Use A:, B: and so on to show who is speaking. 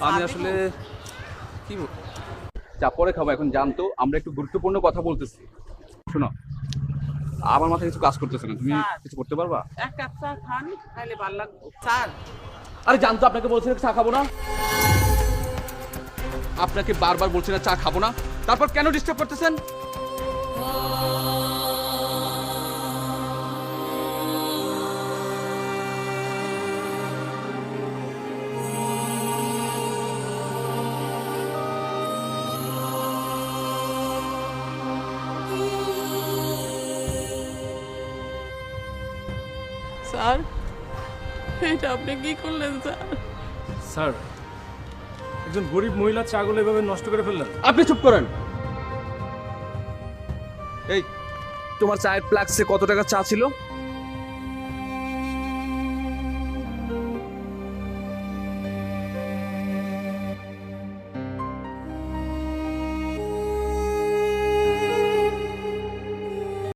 A: আমি আসলে কি চা পরে খাবো, এখন জানতো আমরা একটু গুরুত্বপূর্ণ কথা বলতেছি। শোনো, আমার মাথায় কিছু কাজ করতেছে না, তুমি কিছু করতে পারবা?
B: এক কাপ চা খান, খাইলে ভালো লাগবে স্যার।
A: আরে জানতো, আপনাকে বলছি না চা খাবো না, আপনাকে বারবার বলছি না চা খাবো না, তারপর কেন ডিস্টার্ব করতেছেন?
B: স্যার, এটা আপনি কি করলেন স্যার?
C: স্যার, একজন গরিব মহিলা চাগুলো এভাবে নষ্ট করে ফেললেন।
A: আপনি চুপ করেন। এই, তোমার চায়ের ফ্লাক্সে কত টাকা চা ছিল?